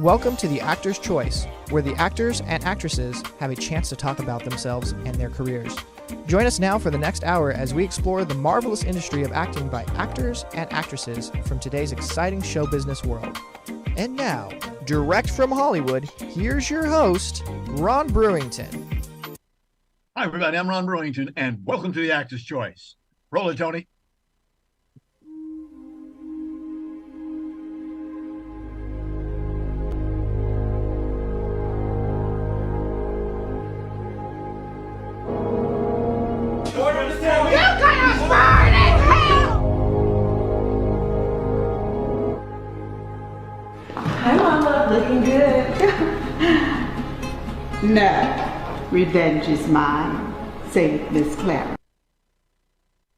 Welcome to the Actor's Choice, where the actors and actresses have a chance to talk about themselves and their careers. Join us now for the next hour as we explore the marvelous industry of acting by actors and actresses from today's exciting show business world. And now, direct from Hollywood, here's your host, Ron Brewington. Hi, everybody. I'm Ron Brewington, and welcome to the Actor's Choice. Roll it, Tony. Hi, Mama. Looking good. No, revenge is mine. Say, Miss Clara.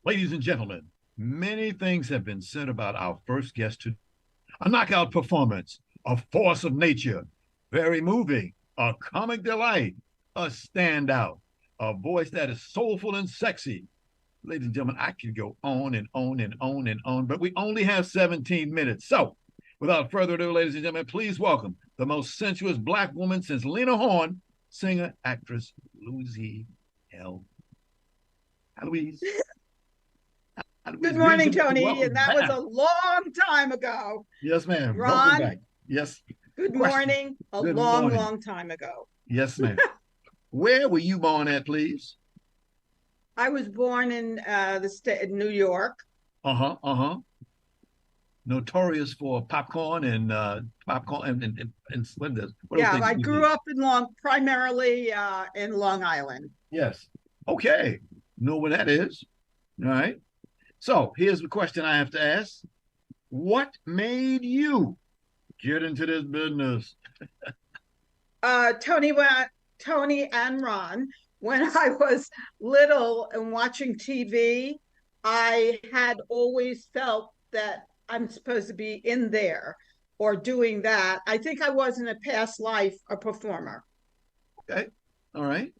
Ladies and gentlemen, many things have been said about our first guest today. A knockout performance, a force of nature, very moving, a comic delight, a standout, a voice that is soulful and sexy. Ladies and gentlemen, I could go on and on and on and on, but we only have 17 minutes. So, without further ado, ladies and gentlemen, please welcome the most sensuous Black woman since Lena Horne, singer, actress, Luise Heath. Hi, Louise. Good morning, Tony. And that was a long time ago. Yes, ma'am. Ron. Back. Yes. Good morning. Long time ago. Yes, ma'am. Where were you born at, please? I was born in the state of New York. Notorious for popcorn and what I grew up primarily in Long Island. Yes. Okay. Know where that is. All right. So here's the question I have to ask. What made you get into this business? Tony and Ron, when I was little and watching TV, I had always felt that I'm supposed to be in there or doing that. I think I was in a past life a performer. Okay. All right.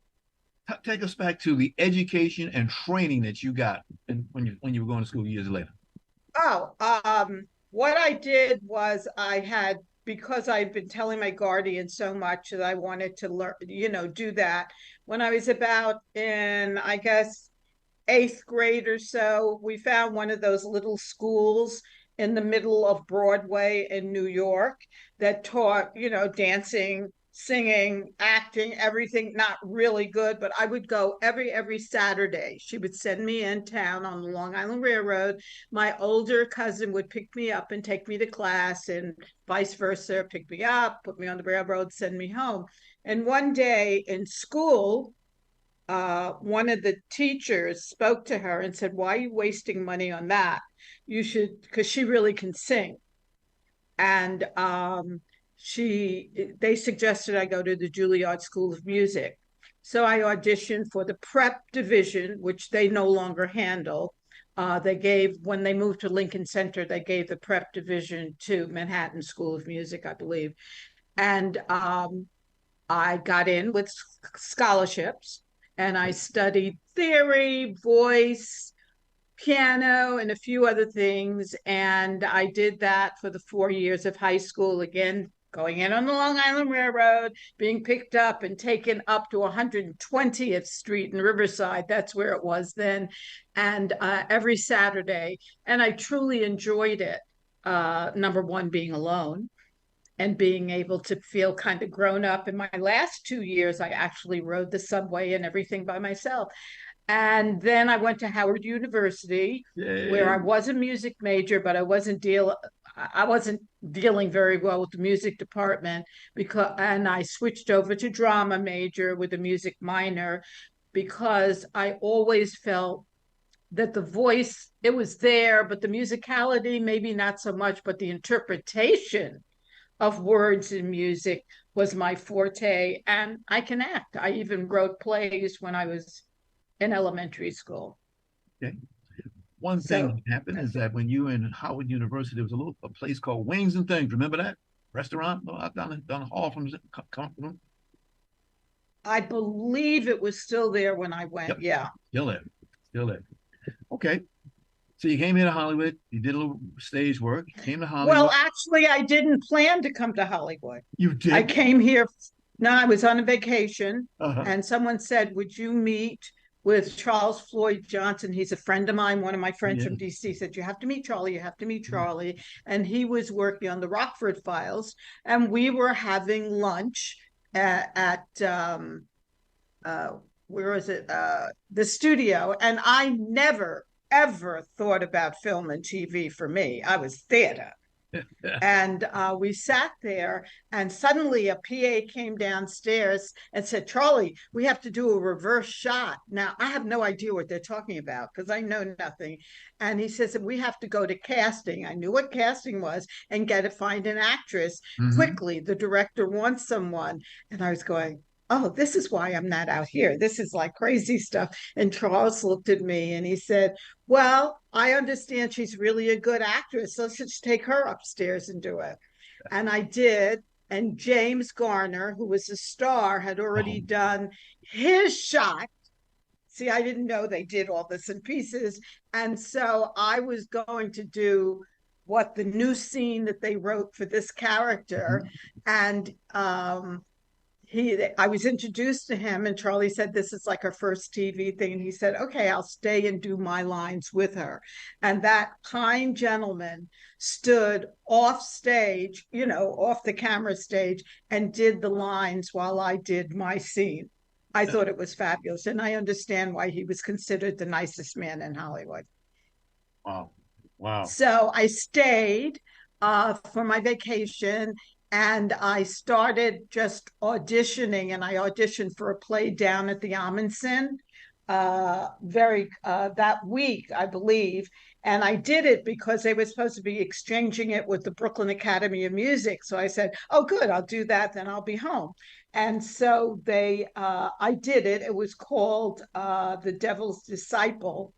Take us back to the education and training that you got when you were going to school years later. What I did was because I've been telling my guardian so much that I wanted to learn, do that. When I was about in, I guess, 8th grade or so, we found one of those little schools in the middle of Broadway in New York that taught, dancing, singing, acting, everything. Not really good, but I would go every Saturday. She would send me in town on the Long Island Railroad. My older cousin would pick me up and take me to class, and vice versa, pick me up, put me on the railroad, send me home. And one day in school, one of the teachers spoke to her and said, "Why are you wasting money on that? You should," because she really can sing. And they suggested I go to the Juilliard School of Music. So I auditioned for the prep division, which they no longer handle. When they moved to Lincoln Center, they gave the prep division to Manhattan School of Music, I believe. And I got in with scholarships, and I studied theory, voice, piano, and a few other things. And I did that for the 4 years of high school, again, going in on the Long Island Railroad, being picked up and taken up to 120th Street in Riverside. That's where it was then. And every Saturday. And I truly enjoyed it. Number one, being alone and being able to feel kind of grown up. In my last 2 years, I actually rode the subway and everything by myself. And then I went to Howard University, where I was a music major, but I wasn't dealing very well with the music department, and I switched over to drama major with a music minor, because I always felt that the voice, it was there, but the musicality, maybe not so much, but the interpretation of words in music was my forte, and I can act. I even wrote plays when I was in elementary school. Okay. One thing that happened is that when you were in Howard University, there was a place called Wings and Things. Remember that restaurant down the hall from the. I believe it was still there when I went. Yep. Yeah. Still there. Okay. So you came here to Hollywood. You did a little stage work. Came to Well, Hollywood. actually, I didn't plan to come to Hollywood. You I did. came here. No, I was on a vacation, Uh-huh. and someone said, "Would you meet with Charles Floyd Johnson?" He's a friend of mine. One of my friends Yeah. from DC said, "You have to meet Charlie. You have to meet Charlie." And he was working on the Rockford Files, and we were having lunch at uh, where was it? The studio. And I never ever thought about film and TV for me. I was theater. And we sat there, and suddenly a PA came downstairs and said, "Charlie, we have to do a reverse shot." Now, I have no idea what they're talking about because I know nothing. And he says, "We have to go to casting." I knew what casting was and find an actress Hmm. quickly. The director wants someone. And I was going, "Oh, this is why I'm not out here. This is like crazy stuff." And Charles looked at me and he said, "Well, I understand she's really a good actress, so let's just take her upstairs and do it." And I did. And James Garner, who was a star, had Oh. already done his shot. See, I didn't know they did all this in pieces. And so I was going to do what the new scene that they wrote for this character. Mhm. And I was introduced to him, and Charlie said, "This is like her first TV thing." And he said, "Okay, I'll stay and do my lines with her." And that kind gentleman stood off stage, off the camera stage, and did the lines while I did my scene. I thought it was fabulous, and I understand why he was considered the nicest man in Hollywood. Wow. Wow. So I stayed for my vacation, and I started just auditioning, and I auditioned for a play down at the Amundsen very that week, I believe. And I did it because they were supposed to be exchanging it with the Brooklyn Academy of Music. So I said, "Oh, good, I'll do that, then I'll be home." And so I did it. It was called The Devil's Disciple.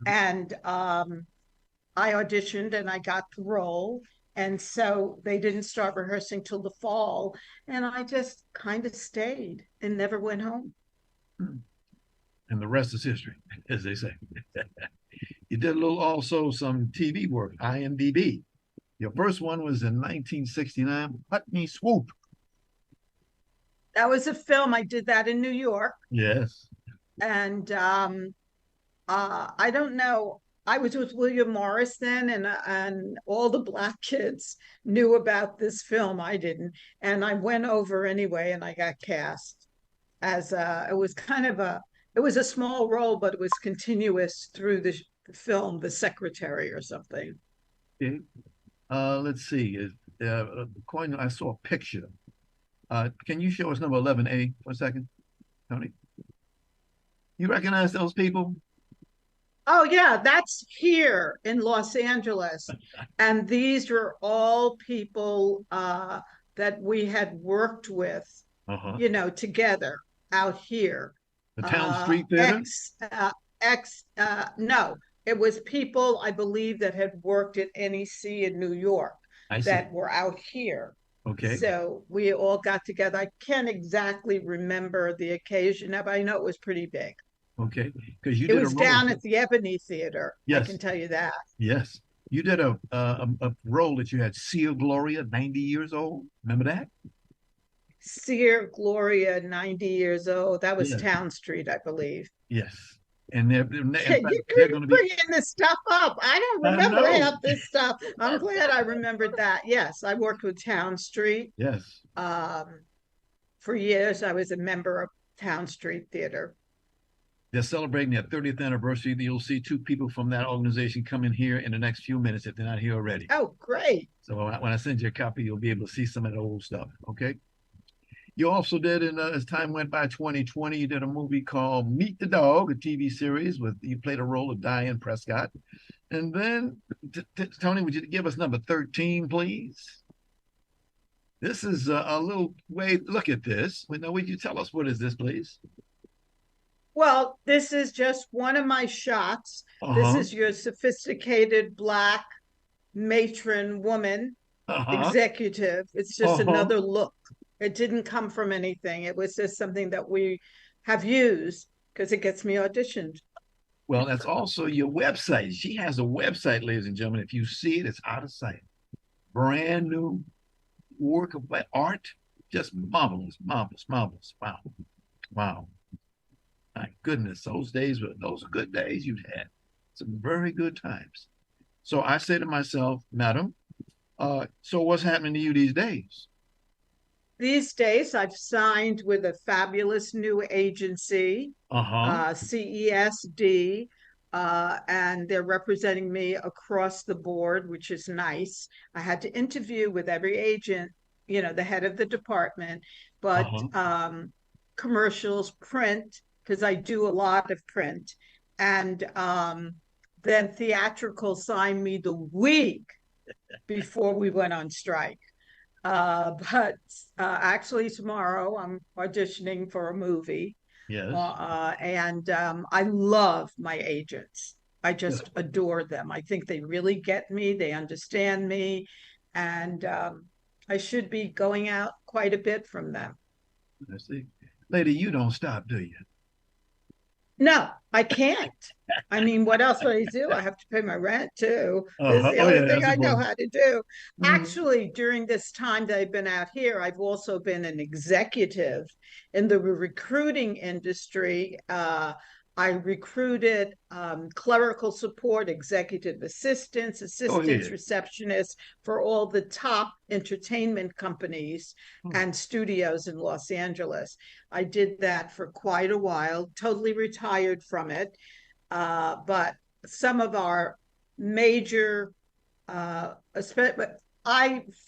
And I auditioned and I got the role. And so they didn't start rehearsing till the fall. And I just kind of stayed and never went home. And the rest is history, as they say. You did a little also some TV work, IMDb. Your first one was in 1969, Putney Swoop. That was a film. I did that in New York. Yes. And I don't know. I was with William Morris then, and all the black kids knew about this film. I didn't, and I went over anyway, and I got cast as it was kind of it was a small role, but it was continuous through the film, The Secretary or something. Okay. Let's see. According I saw a picture. Can you show us number 11A for a second, Tony? You recognize those people? Oh yeah, that's here in Los Angeles. And these were all people that we had worked with, Uh-huh. together out here. The Town Uh, Street Theater? ex, no, it was people I believe that had worked at NEC in New York I see. that were out here. Okay. So we all got together. I can't exactly remember the occasion, but I know it was pretty big. Okay. Because you It did a was role. down at the Ebony Theater. I Yes. can tell you that. Yes. You did a role that you had Sia Gloria, 90 years old. Remember that? Seer Gloria, 90 years old. That was Yes. Town Street, I believe. Yes. And in fact, You they're keep going to be. bringing this stuff up. I don't I remember know. half this stuff. I'm glad I remembered that. Yes, I worked with Town Street. Yes. For years, I was a member of Town Street Theater. They're celebrating their 30th anniversary. You'll see two people from that organization come in here in the next few minutes if they're not here already. Oh, great. So when I send you a copy, you'll be able to see some of the old stuff. Okay. You also did, as time went by, 2020, you did a movie called Meet the Dog, a TV series you played a role of Diane Prescott. And then, Tony, would you give us number 13, please? This is a little way, look at this. Now, would you tell us what is this, please? Well, this is just one of my shots. This is your sophisticated Black matron woman, executive. It's just another look. It didn't come from anything. It was just something that we have used because it gets me auditioned. Well, that's also your website. She has a website, ladies and gentlemen. If you see it, it's out of sight. Brand new work of art. Just marvelous, marvelous, marvelous. Wow. Wow. My goodness, those are good days you've had. Some very good times. So I say to myself, madam, so what's happening to you these days? These days, I've signed with a fabulous new agency, Uh-huh. CESD, and they're representing me across the board, which is nice. I had to interview with every agent, the head of the department, but Uh-huh. commercials, print, because I do a lot of print, and then theatrical signed me the week before we went on strike. But actually, tomorrow I'm auditioning for a movie. Yes. And I love my agents. I just adore them. I think they really get me, they understand me, and I should be going out quite a bit from them. I see. Lady, you don't stop, do you? No, I can't. I mean, what else would I do? I have to pay my rent too. This is Uh-huh. the Oh, only yeah, thing that's I know important. how to do. Mhm. Actually, during this time that I've been out here, I've also been an executive in the recruiting industry. I recruited clerical support, executive assistants, Go assistants, ahead. receptionists for all the top entertainment companies Hmm. and studios in Los Angeles. I did that for quite a while, totally retired from it. But some of our major, I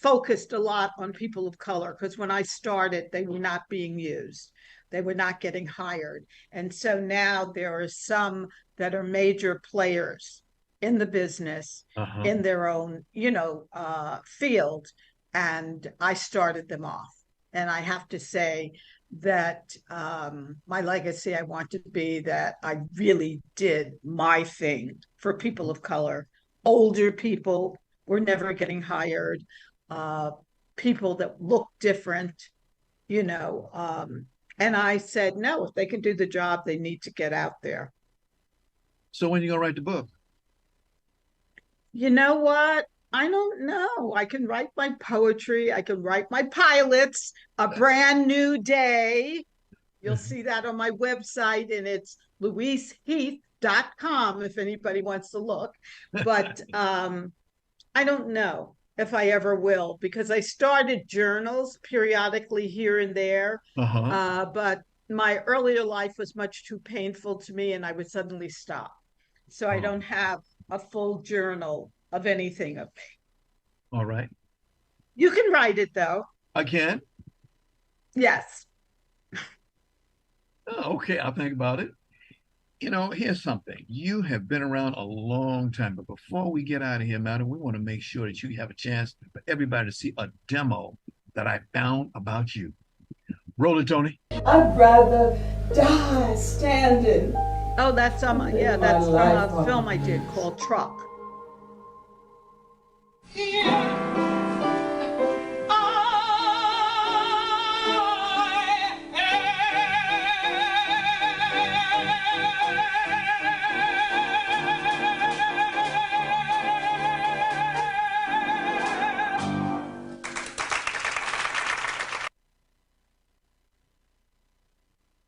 focused a lot on people of color because when I started, they were not being used. They were not getting hired. And so now there are some that are major players in the business Uh-huh. in their own, field. And I started them off. And I have to say that my legacy, I want to be that I really did my thing for people of color. Older people were never getting hired, uh, people that look different, you know. And I said, no, if they can do the job, they need to get out there. So when you gonna write the book? You know what? I don't know. I can write my poetry, I can write my pilots, A Brand New Day. You'll see that on my website, and it's luiseheath.com if anybody wants to look. But I don't know if I ever will because I started journals periodically here and there. Uh-huh. But my earlier life was much too painful to me, and I would suddenly stop. So I Oh, don't have a full journal of anything of me. all right. You can write it though. I can. Yes. Oh, okay, I'll think about it. Here's something. You have been around a long time, but before we get out of here, madam, we want to make sure that you have a chance for everybody to see a demo that I found about you. Roll it, Tony. I'd rather die standing. Oh, that's yeah, that's from a film I did called Truck.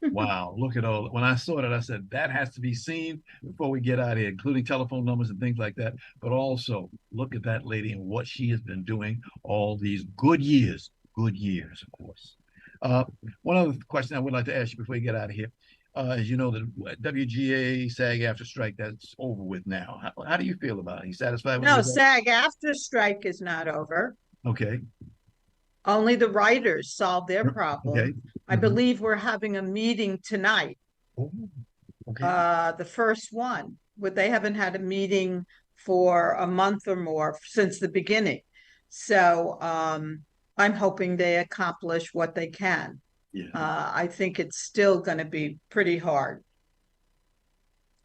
Wow, look at all. When I saw that, I said that has to be seen before we get out of here, including telephone numbers and things like that. But also, look at that lady and what she has been doing all these good years, of course. Uh, One other question I would like to ask you before we get out of here. As you know, the WGA SAG after strike, that's over with now. How do you feel about it? Are you satisfied with the No, result? SAG after strike is not over. Okay. Only the writers solve their Okay. problem. I Mhm. believe we're having a meeting tonight, Oh, okay. the first one, where they haven't had a meeting for a month or more since the beginning. So I'm hoping they accomplish what they can. Yeah. I think it's still going to be pretty hard.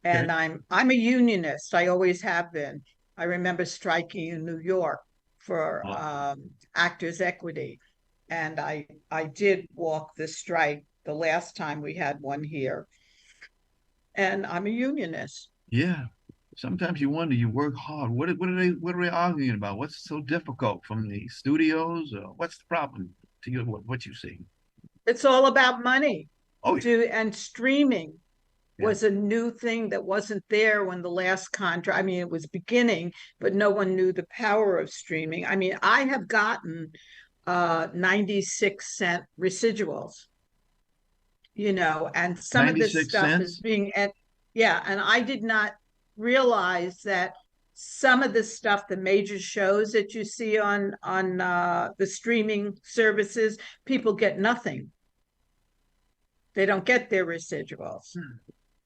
Okay. And I'm a unionist. I always have been. I remember striking in New York for Uh, actors' equity, and I did walk the strike the last time we had one here. And I'm a unionist. Yeah. Sometimes you wonder, you work hard. What are they arguing about? What's so difficult from the studios? Or what's the problem to you, what you see? It's all about money. Oh, yeah. And streaming Yeah. was a new thing that wasn't there when the last contract, I mean, it was beginning, but no one knew the power of streaming. I mean, I have gotten 96-cent residuals, and some of this 96 stuff is cents? being at, yeah, and I did not realize that some of the stuff, the major shows that you see on the streaming services, people get nothing. They don't get their residuals.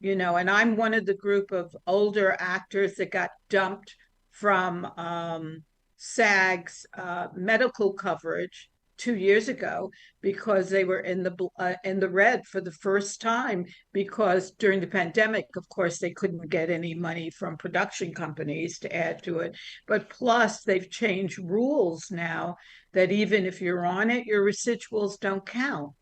And I'm one of the group of older actors that got dumped from SAG's medical coverage 2 years ago because they were in the red for the first time, because during the pandemic, of course, they couldn't get any money from production companies to add to it. But plus, they've changed rules now that even if you're on it, your residuals don't count.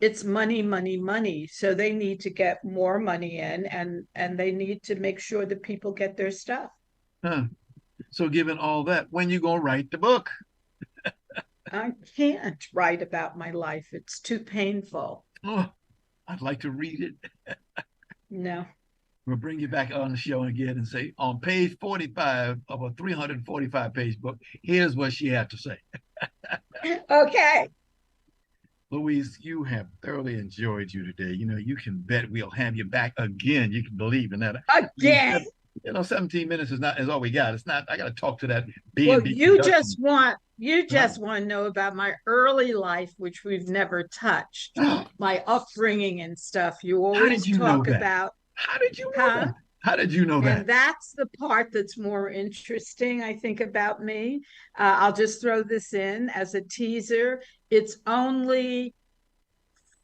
It's money, money, money. So they need to get more money in, and they need to make sure that people get their stuff. Huh. So given all that, when you gonna write the book? I can't write about my life. It's too painful. Oh, I'd like to read it. No. We'll bring you back on the show again and say, on page 45 of a 345-page book, here's what she had to say. Okay. Luise, you have thoroughly enjoyed you today. You can bet we'll have you back again. You can believe in that. Again. 17 minutes is all we got. It's not. I got to talk to that Well, B&B you production. just want to know about my early life, which we've never touched, my upbringing and stuff. You always talk about. How did you know that? How did you know that? And that's the part that's more interesting, I think, about me. I'll just throw this in as a teaser. It's only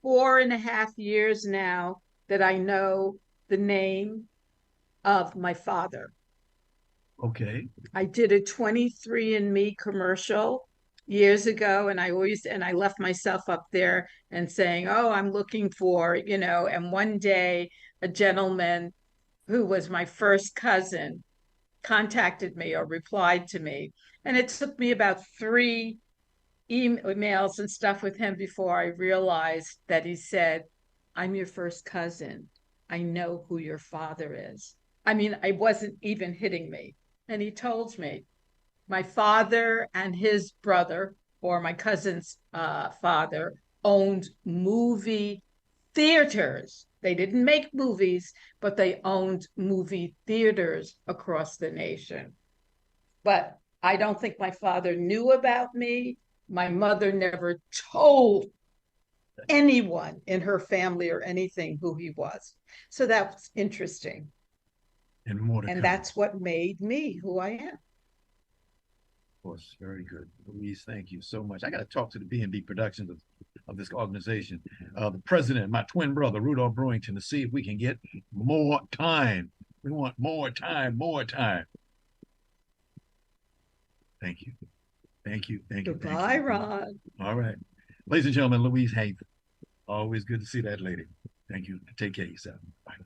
4.5 years now that I know the name of my father. Okay. I did a 23andMe commercial years ago, and I left myself up there and saying, "Oh, I'm looking for," and one day a gentleman who was my first cousin contacted me or replied to me. And it took me about 3 emails and stuff with him before I realized that he said, "I'm your first cousin. I know who your father is." I mean, I wasn't even hitting me. And he told me my father and his brother, or my cousin's father, owned movie theaters. They didn't make movies, but they owned movie theaters across the nation. But I don't think my father knew about me. My mother never told anyone in her family or anything who he was. So that's interesting. And more to And come. that's what made me who I am. Of course, very good. Luise, thank you so much. I got to talk to the B&B Productions of this organization, the president, my twin brother, Rudolph Brewington, to see if we can get more time. We want more time, more time. Thank you. Thank you. Thank you. Goodbye, Ron. All right. Ladies and gentlemen, Luise Heath. Always good to see that lady. Thank you. Take care of yourself. Bye.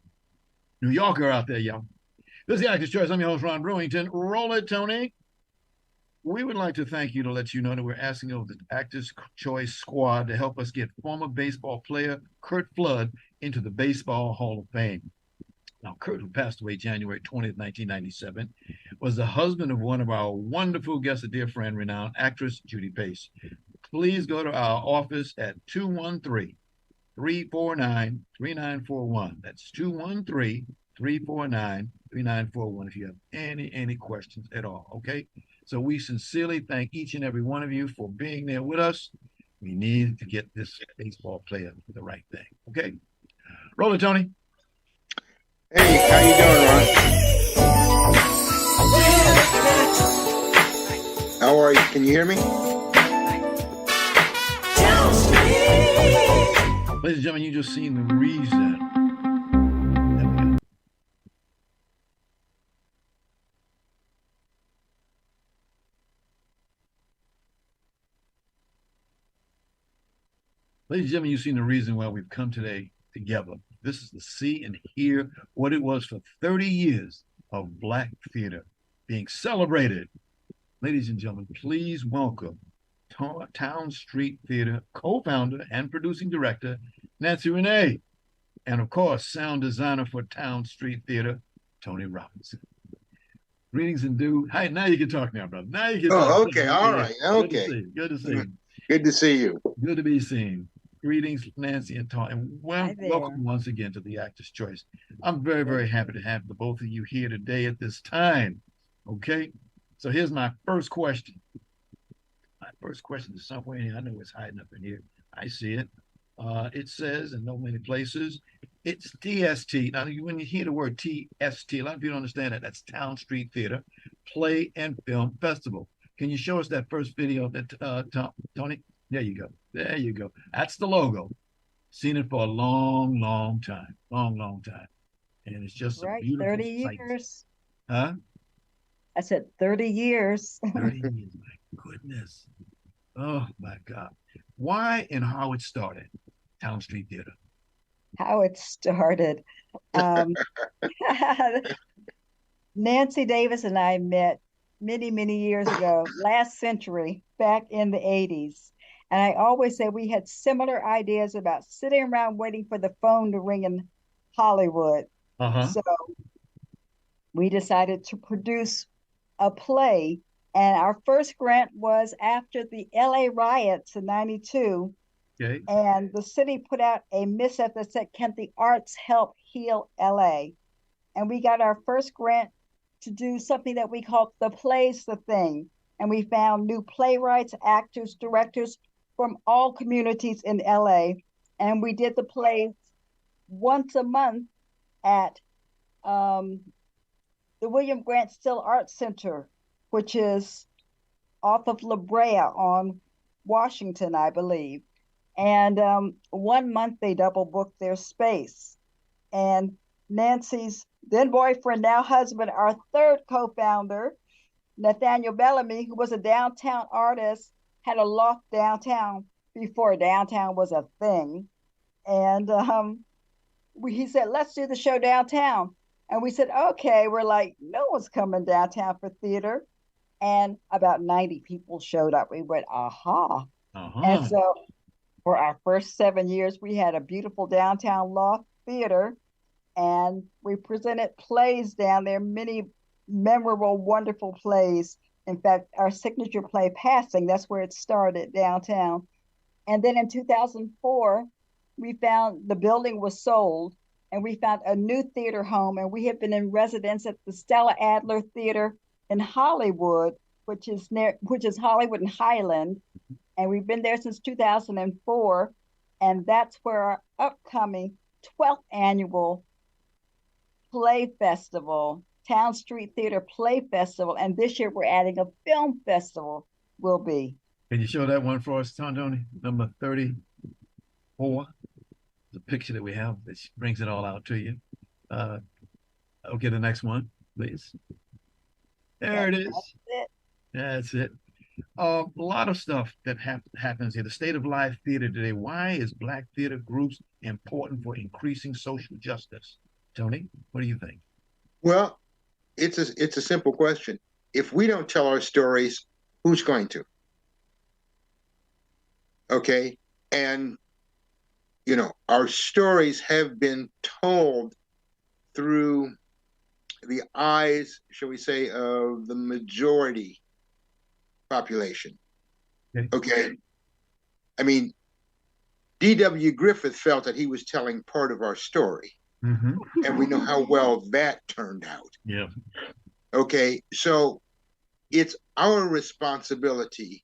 New Yorker out there, y'all. This is the Actor's Choice. I'm your host, Ron Brewington. Roll it, Tony. We would like to thank you to let you know that we're asking of the Actors Choice Squad to help us get former baseball player Curt Flood into the Baseball Hall of Fame. Now, Curt, who passed away January 20th, 1997, was the husband of one of our wonderful guests, a dear friend, renowned actress Judy Pace. Please go to our office at 213-349-3941. That's 213-349-3941 if you have any questions at all, okay? So we sincerely thank each and every one of you for being there with us. We need to get this baseball player the right thing, okay? Roll it, Tony. Hey, how you doing, Ron? How are you? Can you hear me? Ladies and gentlemen, you just seen the reason. Ladies and gentlemen, you've seen the reason why we've come today together This is to see and hear what it was for 30 years of Black theater being celebrated. Ladies and gentlemen, please welcome Town Street Theater co-founder and producing director, Nancy Renee, and of course, sound designer for Town Street Theater, Tony Robinson. Greetings and hi, now you can talk now, brother. Now you can talk. Oh, okay, all right, okay. Good to see you. Good to see you. Good to be seen. Greetings, Nancy and Tony, and welcome once again to the Actor's Choice. I'm very, very happy to have the both of you here today at this time. Okay, so here's my first question. My first question is somewhere in here. I know it's hiding up in here. I see it. It says in no many places, it's TST. Now, when you hear the word TST, a lot of people don't understand that. That's Town Street Theater Play and Film Festival. Can you show us that first video, that Tony? There you go. There you go. That's the logo. Seen it for a long, long time. Long, long time. And it's just a beautiful 30 years. Huh? I said 30 years. 30 years, my goodness. Oh, my God. Why and how it started, Town Street Theater? How it started. Nancy Davis and I met many, many years ago, last century, back in the 80s. And I always say we had similar ideas about sitting around waiting for the phone to ring in Hollywood. So we decided to produce a play. And our first grant was after the LA riots in 92. Okay. And the city put out a missive that said, "Can the arts help heal LA?" And we got our first grant to do something that we called The Play's the Thing. And we found new playwrights, actors, directors from all communities in LA. And we did the plays once a month at the William Grant Still Arts Center, which is off of La Brea on Washington, I believe. And 1 month they double booked their space. And Nancy's then boyfriend, now husband, our third co-founder, Nathaniel Bellamy, who was a downtown artist, had a loft downtown before downtown was a thing. And he said, "Let's do the show downtown." And we said, okay. We're like, no one's coming downtown for theater. And about 90 people showed up. We went, aha. And so for our first 7 years, we had a beautiful downtown loft theater. And we presented plays down there, many memorable, wonderful plays. In fact, our signature play, Passing, that's where it started downtown. And then in 2004, we found the building was sold and we found a new theater home. And we have been in residence at the Stella Adler Theater in Hollywood, which is Hollywood and Highland. And we've been there since 2004. And that's where our upcoming 12th annual Play Festival, Town Street Theater Play Festival, and this year we're adding a film festival, will be. Can you show that one for us, Tony? Number 34. The picture that we have that brings it all out to you. Okay, the next one, please. There it is. That's it. A lot of stuff that happens here. The state of live theater today. Why is Black theater groups important for increasing social justice? Tony, what do you think? Well, it's a simple question. If we don't tell our stories, who's going to? Okay, and our stories have been told through the eyes, shall we say, of the majority population. Okay. I mean, D.W. Griffith felt that he was telling part of our story. And we know how well that turned out. Yeah. Okay, so it's our responsibility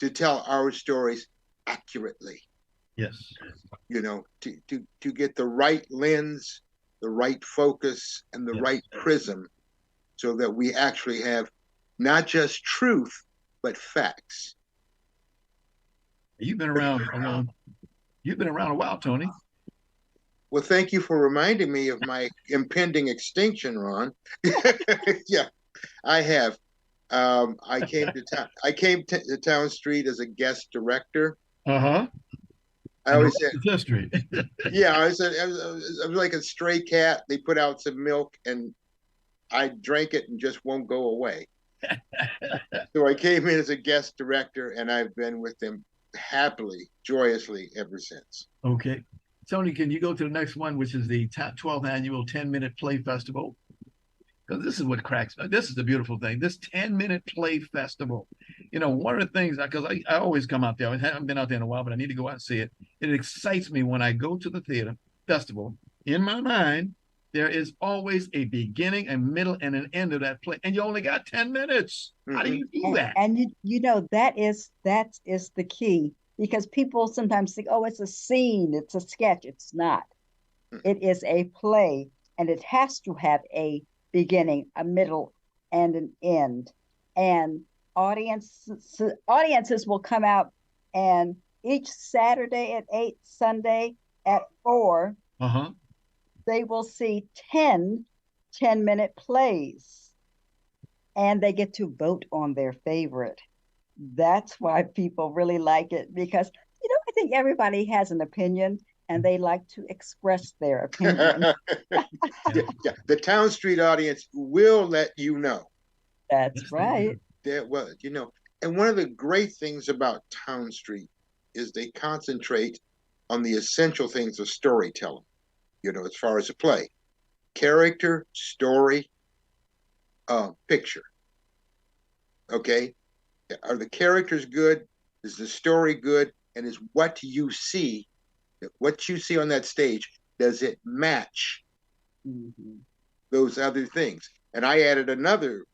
to tell our stories accurately. Yes. To get the right lens, the right focus, and the right prism, so that we actually have not just truth, but facts. You've been around. You've been around a while, Tony. Well, thank you for reminding me of my impending extinction, Ron. Yeah, I have. I came to Town Street as a guest director. I always said, it's history. yeah, I was like a stray cat. They put out some milk and I drank it and just won't go away. So I came in as a guest director and I've been with them happily, joyously ever since. Okay. Tony, can you go to the next one, which is the 12th annual 10-minute play festival? Because this is what cracks. This is the beautiful thing. This 10-minute play festival. You know, one of the things, because I always come out there. I haven't been out there in a while, but I need to go out and see it. It excites me when I go to the theater festival. In my mind, there is always a beginning, a middle, and an end of that play. And you only got 10 minutes. How do you do that? And you know, that is the key, because people sometimes think, oh, it's a scene, it's a sketch. It's not. It is a play, and it has to have a beginning, a middle, and an end. And audiences will come out, and each Saturday at 8, Sunday at 4, they will see 10-minute plays, and they get to vote on their favorite. That's why people really like it, because, you know, I think everybody has an opinion and they like to express their opinion. Yeah, the Town Street audience will let you know. That's right. Well, you know, and one of the great things about Town Street is they concentrate on the essential things of storytelling, you know, as far as a play: character, story, picture. Okay? Are the characters good? Is the story good? And is what you see on that stage, does it match those other things? And I added another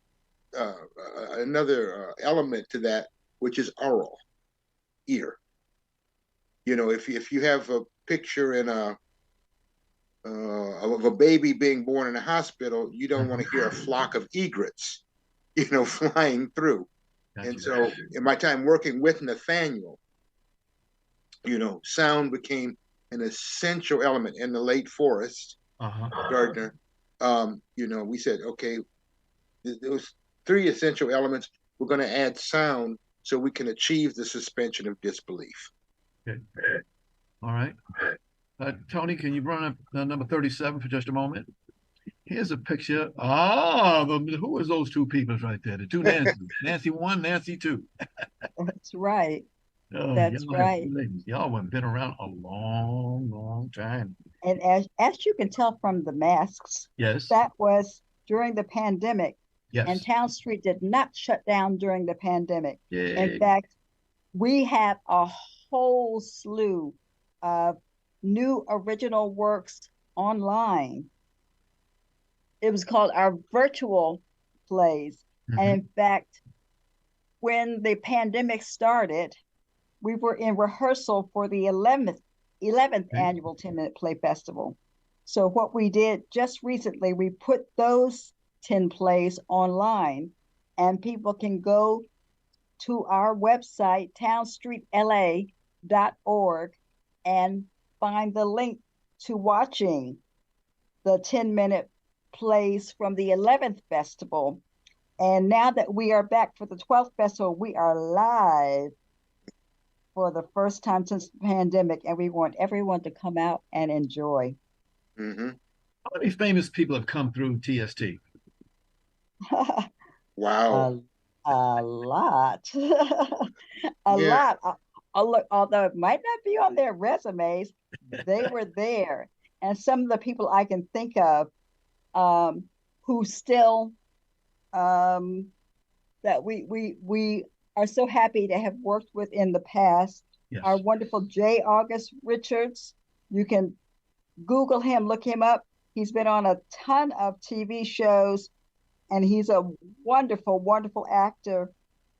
element to that, which is oral, ear. You know, if you have a picture in of a baby being born in a hospital, you don't want to hear a flock of egrets, you know, flying through. And so in my time working with Nathaniel, you know, sound became an essential element. In the late Forest Gardner, you know, we said, okay, those 3 essential elements, we're going to add sound so we can achieve the suspension of disbelief. Okay. All right. Tony, can you run up number 37 for just a moment? Here's a picture. Who is those 2 people right there? The 2 Nancy's. Nancy 1, Nancy 2. That's right. Oh, that's right. Y'all have been around a long, long time. And as you can tell from the masks, yes, that was during the pandemic. Yes. And Town Street did not shut down during the pandemic. Yay. In fact, we have a whole slew of new original works online. It was called our virtual plays. And in fact, when the pandemic started, we were in rehearsal for the 11th annual 10-minute play festival. So what we did just recently, we put those 10 plays online, and people can go to our website, townstreetla.org, and find the link to watching the 10-minute plays from the 11th festival. And now that we are back for the 12th festival, we are live for the first time since the pandemic, and we want everyone to come out and enjoy. How many famous people have come through TST? Wow. A lot. a lot. Look, although it might not be on their resumes, they were there. And some of the people I can think of who still that we are so happy to have worked with in the past. Yes. Our wonderful J. August Richards. You can Google him, look him up. He's been on a ton of TV shows, and he's a wonderful, wonderful actor.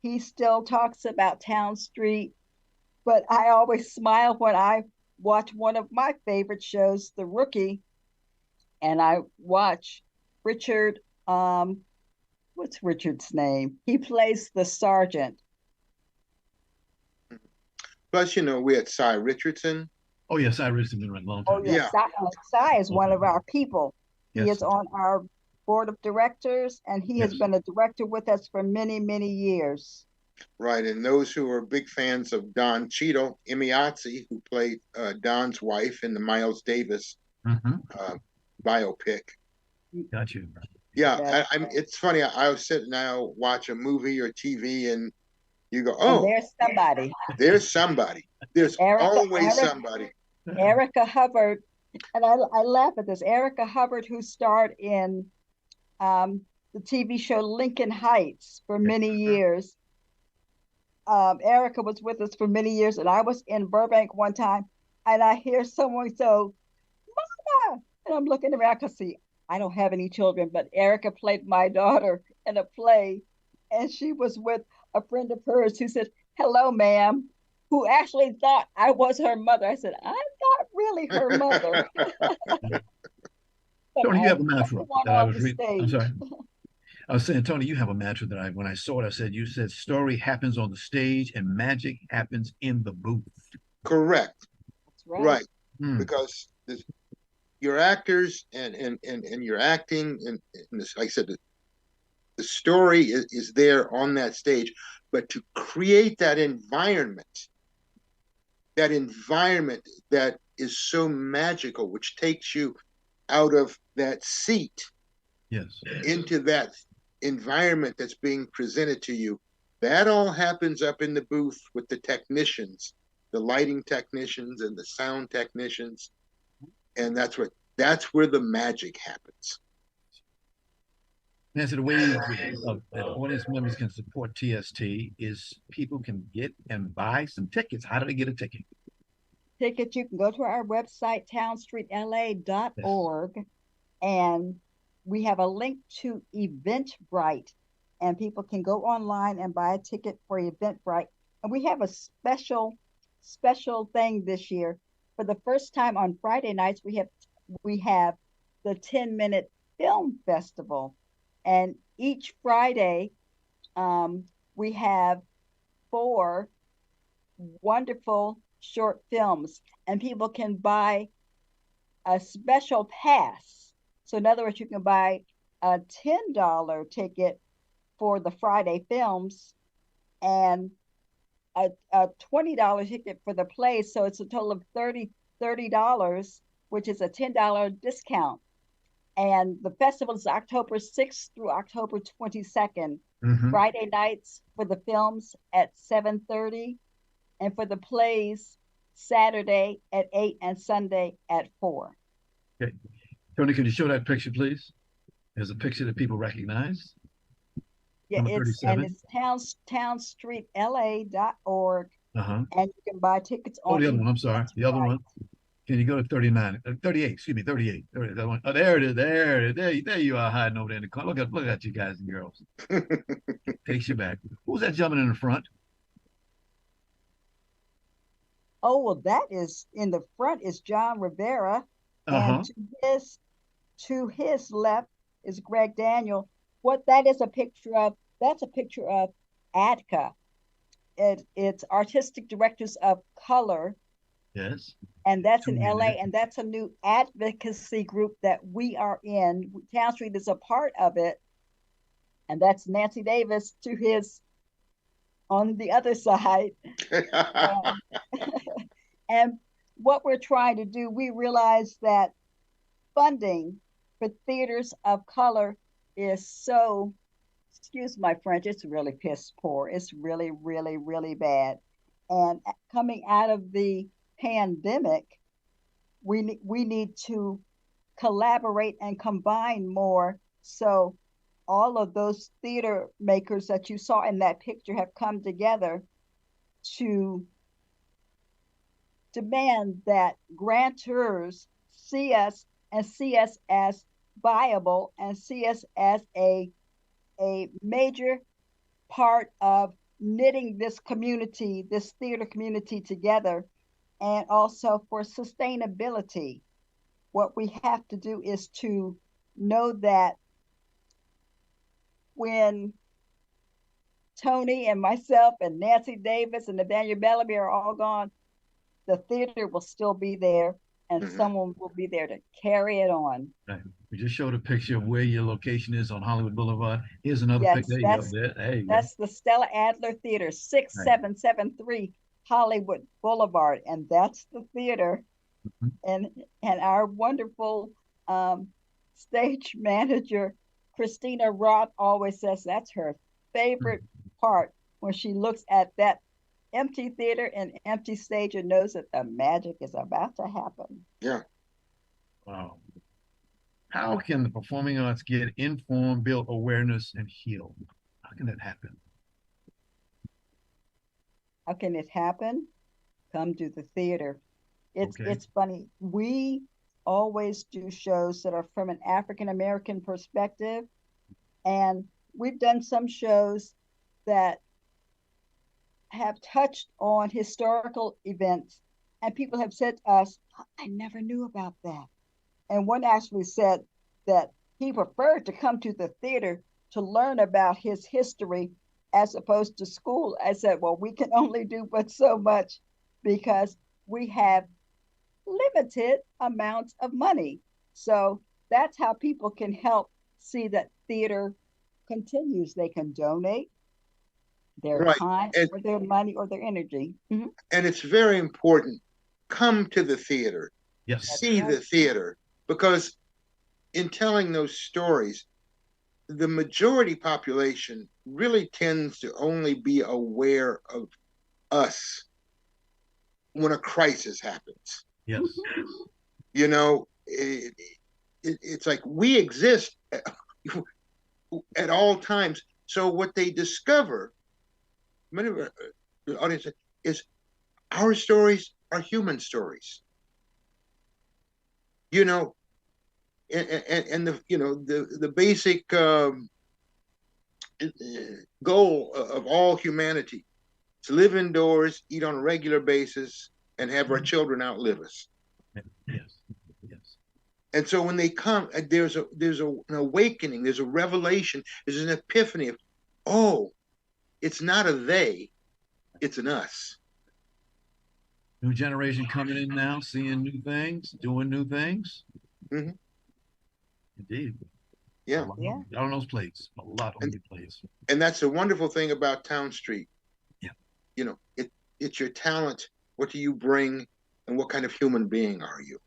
He still talks about Town Street, but I always smile when I watch one of my favorite shows, The Rookie, and I watch Richard, what's Richard's name? He plays the sergeant. Plus, you know, we had Cy Richardson. Oh, yes, Cy Richardson been around a long time. Oh, yes. Yeah. Cy is one of our people. Yes. He is on our board of directors, and he has been a director with us for many, many years. Right, and those who are big fans of Don Cheadle, Imiazzi, who played Don's wife in the Miles Davis biopic. Got you. Yeah, it's funny. I'll sit now, watch a movie or TV, and you go, And "Oh, there's somebody. there's somebody. There's always somebody." Erica Hubbard, and I laugh at this. Erica Hubbard, who starred in the TV show Lincoln Heights for many years. Erica was with us for many years, and I was in Burbank one time, and I hear someone say, "Mama," and I'm looking around because see, I don't have any children, but Erica played my daughter in a play, and she was with a friend of hers who said, "Hello, ma'am," who actually thought I was her mother. I said, "I'm not really her mother." Tony, you have a mantra that I was reading. I'm sorry. I was saying, Tony, you have a mantra that when I saw it, you said story happens on the stage and magic happens in the booth. Correct. That's right. Because your actors and your acting and this, like I said, the story is there on that stage, but to create that environment that is so magical, which takes you out of that seat, yes, into that environment that's being presented to you. That all happens up in the booth with the technicians, the lighting technicians and the sound technicians, and that's where the magic happens. Nancy, the way that audience members can support TST is people can get and buy some tickets. How do they get a ticket? Tickets, you can go to our website, townstreetla.org, and we have a link to Eventbrite, and people can go online and buy a ticket for Eventbrite. And we have a special thing this year. For the first time on Friday nights, we have the 10-minute film festival. And each Friday, we have 4 wonderful short films, and people can buy a special pass. So in other words, you can buy a $10 ticket for the Friday films and a $20 ticket for the plays. So it's a total of $30, which is a $10 discount. And the festival is October 6th through October 22nd. Friday nights for the films at 7:30, and for the plays Saturday at 8 and Sunday at 4. Okay. Tony, could you show that picture, please? There's a picture that people recognize. Yeah, it's townstreetla.org. And you can buy tickets on the other one, I'm sorry. The other one. Can you go to 38? Excuse me, 38. That one. Oh, there it is. There you are hiding over there in the corner. Look at you guys and girls. Takes you back. Who's that gentleman in the front? Oh, well, that is in the front is John Rivera. And to his left is Greg Daniel. What that is a picture of, that's a picture of ADCA. It's Artistic Directors of Color. Yes. And that's in LA, and that's a new advocacy group that we are in. Town Street is a part of it. And that's Nancy Davis to his on the other side. And what we're trying to do, we realize that funding for theaters of color is so, excuse my French, it's really piss poor. It's really, really, really bad. And coming out of the pandemic, we need to collaborate and combine more. So all of those theater makers that you saw in that picture have come together to demand that grantors see us as viable and see us as a major part of knitting this community, this theater community together. And also for sustainability, what we have to do is to know that when Tony and myself and Nancy Davis and Nathaniel Bellamy are all gone, the theater will still be there. and someone will be there to carry it on. Right. We just showed a picture of where your location is on Hollywood Boulevard. Here's another picture. That's the Stella Adler Theater, 6773 Hollywood Boulevard, and that's the theater. And our wonderful stage manager, Christina Roth, always says that's her favorite part, when she looks at that empty theater and empty stage and knows that the magic is about to happen. Yeah. Wow. How can the performing arts get informed, build awareness, and heal? How can that happen? How can it happen? Come to the theater. It's funny. We always do shows that are from an African American perspective, and we've done some shows that have touched on historical events, and people have said to us, I never knew about that. And one actually said that he preferred to come to the theater to learn about his history as opposed to school. I said, well, we can only do but so much because we have limited amounts of money. So that's how people can help see that theater continues. They can donate their time or their money or their energy. And it's very important. Come to the theater. Yes. See the theater. Because in telling those stories, the majority population really tends to only be aware of us when a crisis happens. Yes. You know, it's like we exist at all times. So what they discover, many of the audience, is our stories are human stories. You know, and the basic goal of all humanity is to live indoors, eat on a regular basis, and have our children outlive us. Yes. And so when they come, there's an awakening, there's a revelation, there's an epiphany of, oh, it's not a they, it's an us. New generation coming in now, seeing new things, doing new things. Mm-hmm. Indeed. Yeah. A lot on those plates. A lot on your plates. And that's the wonderful thing about Town Street. Yeah. You know, it's your talent. What do you bring, and what kind of human being are you?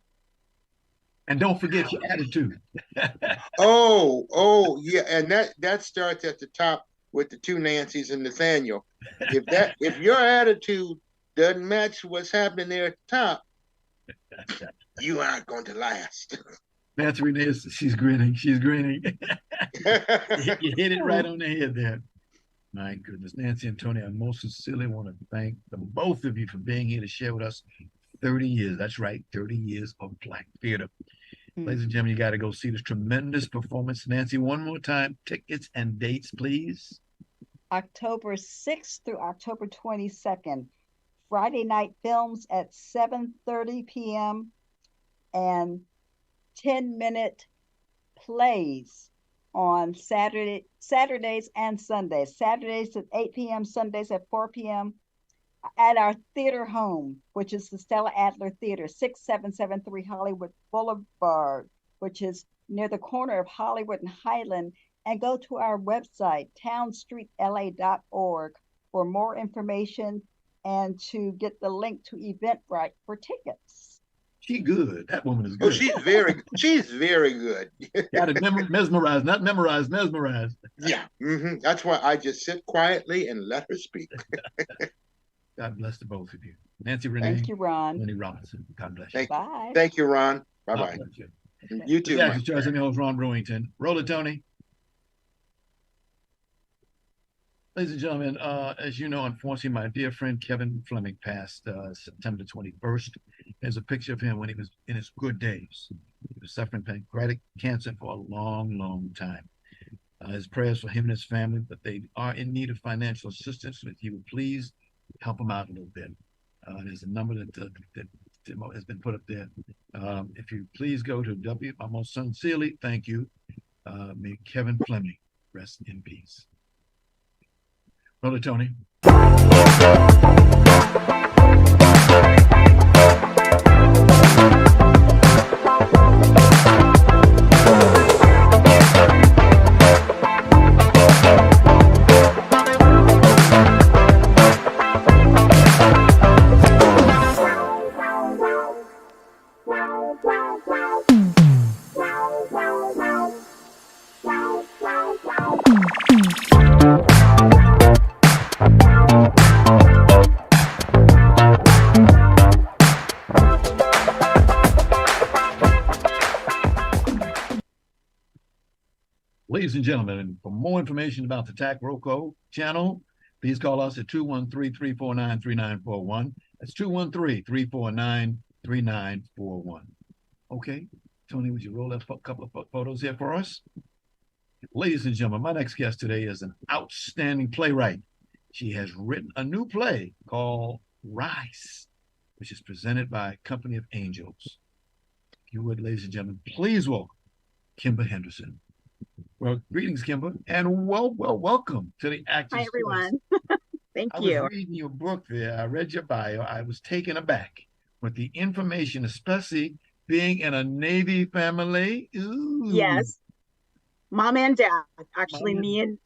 And don't forget your attitude. Oh, yeah. And that starts at the top with the two Nancys and Nathaniel. If your attitude doesn't match what's happening there at the top, you aren't going to last. That's Renee. She's grinning. You hit it right on the head there. My goodness. Nancy and Tony, I most sincerely want to thank the both of you for being here to share with us 30 years. That's right, 30 years of Black theater. Ladies and gentlemen, you got to go see this tremendous performance. Nancy, one more time, tickets and dates, please. October 6th through October 22nd. Friday night films at 7:30 p.m. and 10-minute plays on Saturdays and Sundays. Saturdays at 8 p.m., Sundays at 4 p.m. at our theater home, which is the Stella Adler Theater, 6773 Hollywood Boulevard, which is near the corner of Hollywood and Highland. And go to our website, townstreetla.org, for more information and to get the link to Eventbrite for tickets. She good. That woman is good. Oh, she's very good. Got to mesmerize, not memorize, mesmerize. Yeah. Mm-hmm. That's why I just sit quietly and let her speak. God bless the both of you. Nancy Renee. Thank you, Ron. Renee Robinson. God bless you. Bye. Thank you, Ron. Bye-bye. You too. Yeah, Charles Emil's Ron Brewington. Roll it, Tony. Ladies and gentlemen, as you know, unfortunately, my dear friend Kevin Fleming passed September 21st. There's a picture of him when he was in his good days. He was suffering pancreatic cancer for a long, long time. His prayers for him and his family, but they are in need of financial assistance. If you would please help them out a little bit. There's a number that has been put up there. If you please go to I most sincerely thank you. May Kevin Fleming rest in peace. Brother Tony. Ladies and gentlemen, for more information about the TAC Roco channel, please call us at 213-349-3941. That's 213-349-3941. Okay, Tony, would you roll that couple of photos here for us? Ladies and gentlemen, my next guest today is an outstanding playwright. She has written a new play called Rise, which is presented by Company of Angels. If you would, ladies and gentlemen, please welcome Kimba Henderson. Well, greetings, Kimba, and welcome to the Actors. Hi, everyone. Thank you. I was reading your book there. I read your bio. I was taken aback with the information, especially being in a Navy family. Ooh. Yes. Mom and dad. Actually, me and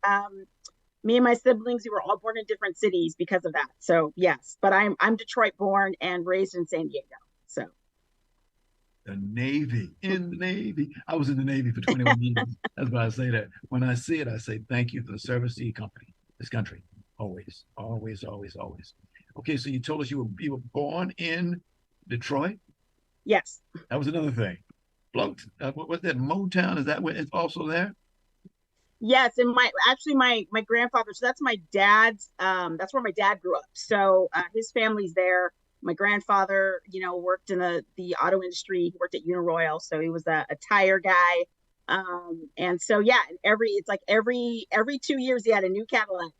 my siblings, we were all born in different cities because of that. So yes, but I'm Detroit born and raised in San Diego. So the Navy, in the Navy. I was in the Navy for 21 years. That's why I say that. When I see it, I say thank you for the service to your company, this country. Always, always, always, always. Okay, so you told us you were born in Detroit? Yes. That was another thing. What was that, Motown? Is that where it's also there? Yes, and my grandfather, so that's my dad's, that's where my dad grew up. So his family's there. My grandfather, worked in the auto industry. He worked at Uniroyal, so he was a tire guy. And so every 2 years he had a new Cadillac,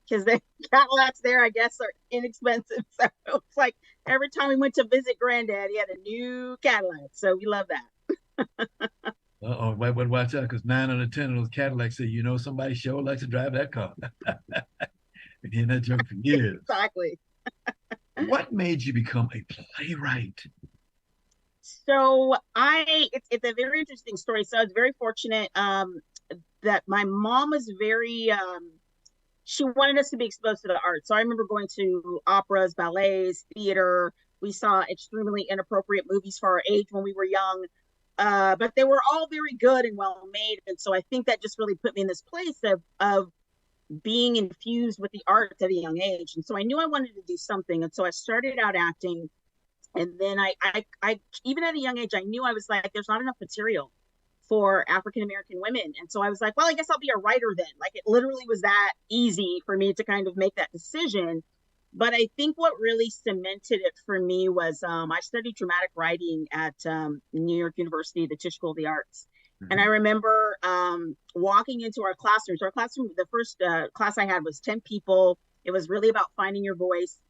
because the Cadillacs there, I guess, are inexpensive. So it's like every time we went to visit Granddad, he had a new Cadillac. So we love that. Uh-oh, watch out, because 9 out of 10 of those Cadillacs say, somebody sure likes to drive that car. Been hearing that joke for years. Exactly. What made you become a playwright? So it's a very interesting story. So I was very fortunate that my mom was very, she wanted us to be exposed to the arts. So I remember going to operas, ballets, theater. We saw extremely inappropriate movies for our age when we were young. But they were all very good and well made. And so I think that just really put me in this place of being infused with the arts at a young age. And so I knew I wanted to do something. And so I started out acting. And then I even at a young age, I knew I was like, there's not enough material for African-American women. And so I was like, well, I guess I'll be a writer then. Like, it literally was that easy for me to kind of make that decision. But I think what really cemented it for me was I studied dramatic writing at New York University, the Tisch School of the Arts. Mm-hmm. And I remember walking into our classroom. So our classroom, the first class I had was 10 people. It was really about finding your voice.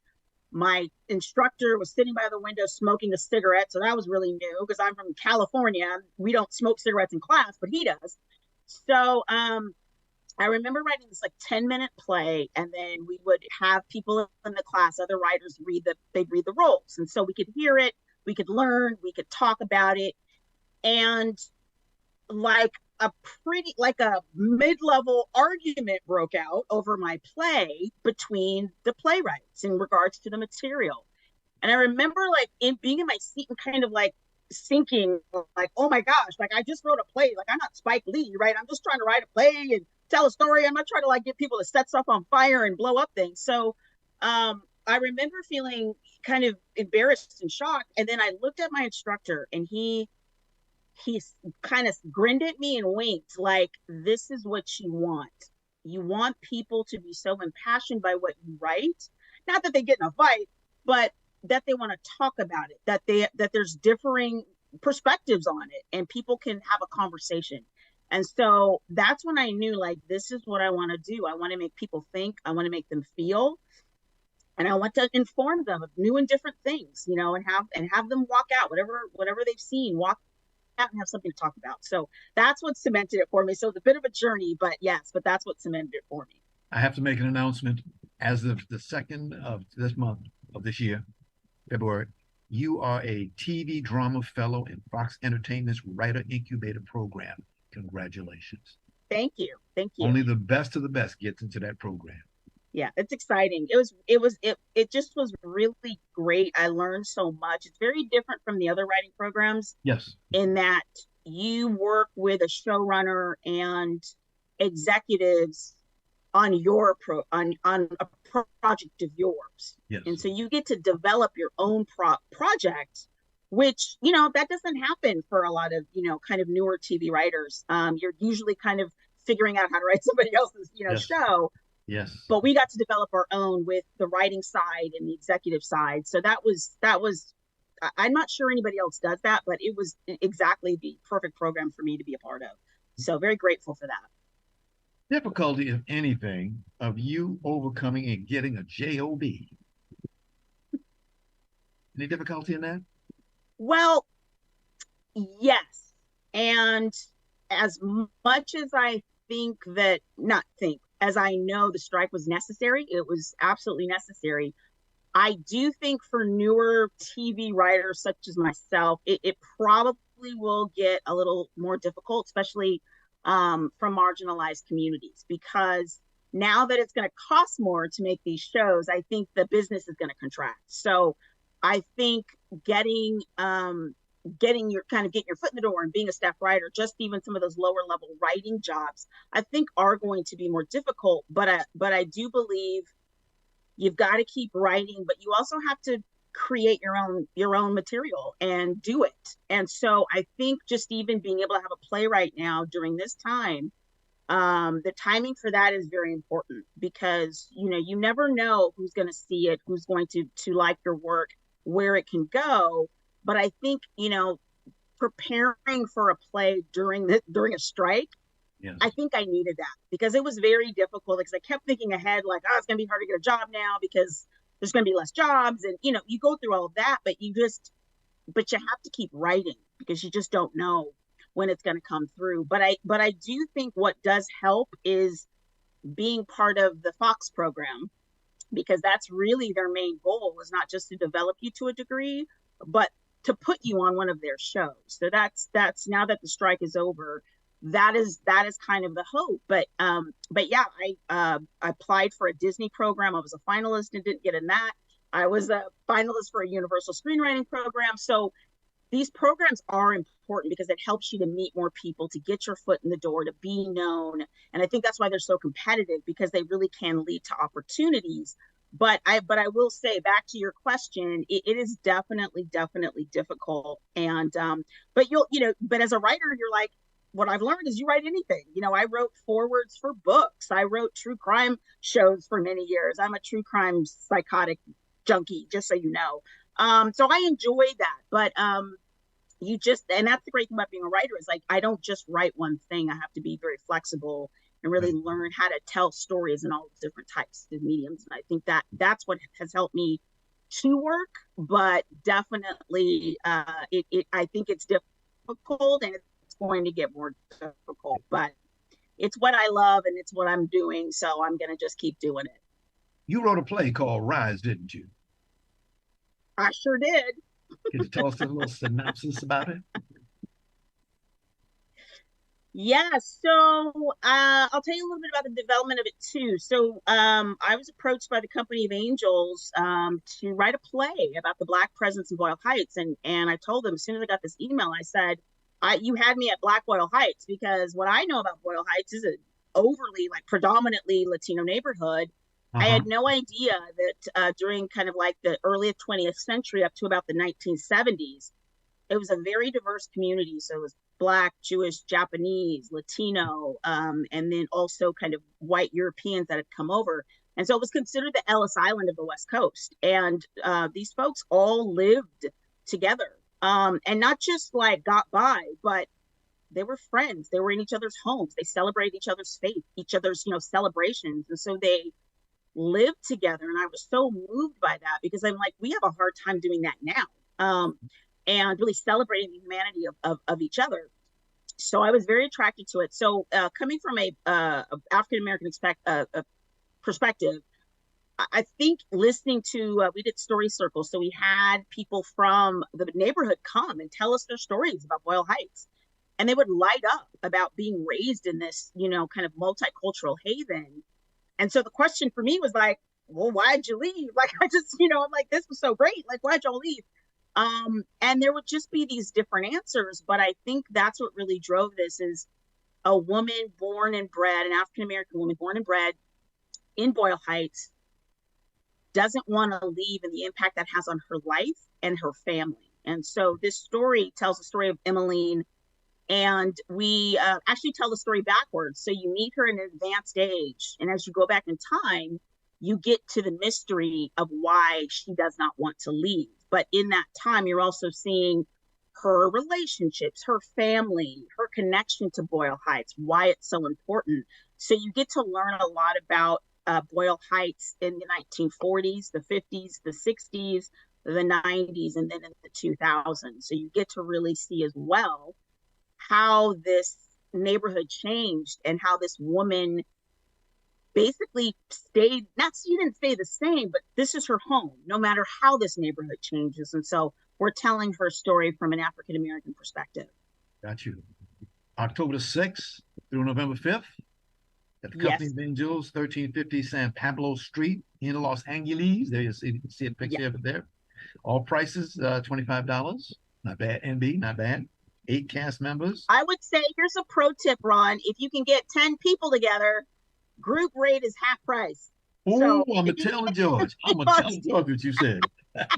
My instructor was sitting by the window smoking a cigarette. So that was really new, because I'm from California. We don't smoke cigarettes in class, but he does. So I remember writing this 10-minute play, and then we would have people in the class, other writers, they'd read the roles. And so we could hear it, we could learn, we could talk about it. And a mid-level argument broke out over my play between the playwrights in regards to the material. And I remember being in my seat and kind of thinking oh my gosh, I just wrote a play. I'm not Spike Lee, right? I'm just trying to write a play and tell a story. I'm not trying to get people to set stuff on fire and blow up things. So I remember feeling kind of embarrassed and shocked. And then I looked at my instructor, and he kind of grinned at me and winked, this is what you want. You want people to be so impassioned by what you write. Not that they get in a fight, but that they want to talk about it, that there's differing perspectives on it, and people can have a conversation. And so that's when I knew, this is what I want to do. I want to make people think. I want to make them feel. And I want to inform them of new and different things, and have them walk out, whatever they've seen, walk out and have something to talk about. So that's what cemented it for me. So it's a bit of a journey, but that's what cemented it for me. I have to make an announcement. As of the 2nd of this month of this year, February, you are a TV drama fellow in Fox Entertainment's Writer Incubator program. Congratulations. Thank you. Only the best of the best gets into that program. Yeah, it's exciting. It just was really great. I learned so much. It's very different from the other writing programs. Yes. In that you work with a showrunner and executives on a project of yours. Yes. And so you get to develop your own project, which, that doesn't happen for a lot of, kind of newer TV writers. You're usually kind of figuring out how to write somebody else's, Yes. show. Yes. But we got to develop our own with the writing side and the executive side. So that was, I'm not sure anybody else does that, but it was exactly the perfect program for me to be a part of. So very grateful for that. Difficulty, if anything, of you overcoming and getting a job. Any difficulty in that? Well, yes. And as much as I think that, not think, as I know the strike was necessary, it was absolutely necessary. I do think for newer TV writers such as myself, it probably will get a little more difficult, especially from marginalized communities, because now that it's going to cost more to make these shows, I think the business is going to contract. So I think getting your foot in the door and being a staff writer, just even some of those lower level writing jobs, I think are going to be more difficult. But I do believe you've got to keep writing, but you also have to create your own material and do it. And so I think just even being able to have a playwright now during this time, the timing for that is very important, because you never know who's going to see it, who's going to like your work, where it can go. But I think preparing for a play during a strike, Yes. I think I needed that, because it was very difficult, because I kept thinking ahead, like, oh, it's going to be hard to get a job now because there's going to be less jobs. And, you go through all of that, but you have to keep writing, because you just don't know when it's going to come through. But I do think what does help is being part of the Fox program, because that's really their main goal, is not just to develop you to a degree, but to put you on one of their shows. So that's now that the strike is over, that is kind of the hope. But yeah, I applied for a Disney program. I was a finalist and didn't get in that. I was a finalist for a Universal screenwriting program. So these programs are important, because it helps you to meet more people, to get your foot in the door, to be known. And I think that's why they're so competitive, because they really can lead to opportunities. But I will say, back to your question, it is definitely difficult. And but as a writer, you're like, what I've learned is you write anything. I wrote forewords for books. I wrote true crime shows for many years. I'm a true crime psychotic junkie, just so you know. So I enjoy that. But and that's the great thing about being a writer, is like, I don't just write one thing. I have to be very flexible and really learn how to tell stories in all different types of mediums. And I think that's what has helped me to work. But definitely, I think it's difficult, and it's going to get more difficult. But it's what I love, and it's what I'm doing, so I'm going to just keep doing it. You wrote a play called Rise, didn't you? I sure did. Can you tell us a little synopsis about it? Yeah, so I'll tell you a little bit about the development of it too. So I was approached by the Company of Angels to write a play about the Black presence in Boyle Heights, and I told them, as soon as I got this email, I said, you had me at Black Boyle Heights, because what I know about Boyle Heights is an overly, like, predominantly Latino neighborhood. I had no idea that during kind of like the early 20th century up to about the 1970s, it was a very diverse community. So it was Black, Jewish, Japanese, Latino, and then also kind of white Europeans that had come over. And so it was considered the Ellis Island of the West Coast. And these folks all lived together, and not just like got by, but they were friends. They were in each other's homes. They celebrated each other's faith, each other's, celebrations. And so they lived together. And I was so moved by that, because I'm like, we have a hard time doing that now, and really celebrating the humanity of each other. So I was very attracted to it. So coming from a African-American perspective, I think listening to, we did story circles. So we had people from the neighborhood come and tell us their stories about Boyle Heights. And they would light up about being raised in this, kind of multicultural haven. And so the question for me was like, well, why'd you leave? Like, I just, I'm like, this was so great. Like, why'd y'all leave? And there would just be these different answers. But I think that's what really drove this, is a woman born and bred, an African-American woman born and bred in Boyle Heights, doesn't want to leave, and the impact that has on her life and her family. And so this story tells the story of Emmeline And we actually tell the story backwards. So you meet her in an advanced age. And as you go back in time, you get to the mystery of why she does not want to leave. But in that time, you're also seeing her relationships, her family, her connection to Boyle Heights, why it's so important. So you get to learn a lot about Boyle Heights in the 1940s, the 50s, the 60s, the 90s, and then in the 2000s. So you get to really see as well how this neighborhood changed and how this woman basically stayed, not, she didn't stay the same, but this is her home, no matter how this neighborhood changes. And so we're telling her story from an African-American perspective. Got you. October the 6th through November 5th at the Company of Angels, 1350 San Pablo Street in Los Angeles. There you see a picture of it there. All prices, $25. Not bad. NB, not bad. 8 cast members. I would say, here's a pro tip, Ron. If you can get 10 people together, group rate is half price. Oh, so, I'm going to tell George. I'm going to tell George what you said.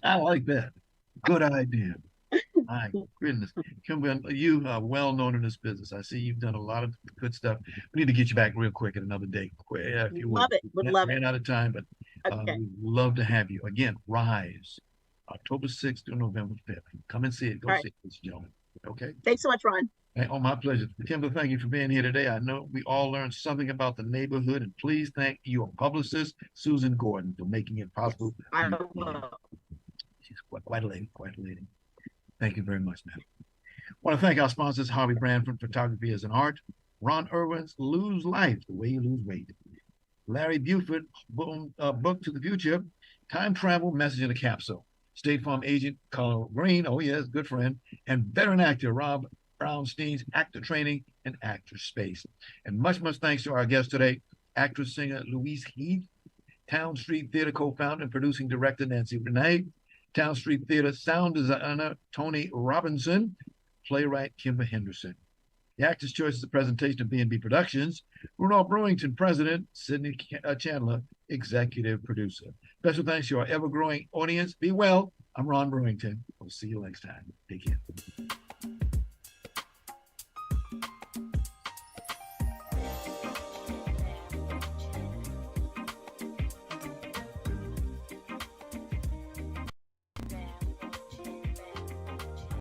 I like that. Good idea. My goodness. Kimba, you are well known in this business. I see you've done a lot of good stuff. We need to get you back real quick at another day. If you love it. Would love it. Ran out of time, but we'd love to have you. Again, Rise, October 6th through November 5th. Come and see it. Go see it, ladies and gentlemen. Okay. Thanks so much, Ron. Hey, oh, my pleasure. Kimba, thank you for being here today. I know we all learned something about the neighborhood, and please thank your publicist, Susan Gordon, for making it possible. Yes, I will. She's quite a lady, quite a lady. Thank you very much, man. I want to thank our sponsors, Harvey Branford Photography as an Art, Ron Irwin's Lose Life, The Way You Lose Weight, Larry Buford, Book to the Future, Time Travel, Message in a Capsule, State Farm Agent Carl Green, oh yes, good friend, and veteran actor Rob Brownstein's Actor Training and Actor Space. And much, much thanks to our guest today, actress, singer Luise Heath, Town Street Theater co-founder and producing director Nancy Renee, Town Street Theater sound designer Tony Robinson, playwright Kimba Henderson. The Actor's Choice is a presentation of B&B Productions. Rudolph Brewington, president, Sydney Chandler, executive producer. Special thanks to our ever-growing audience. Be well. I'm Ron Brewington. We'll see you next time. Take care.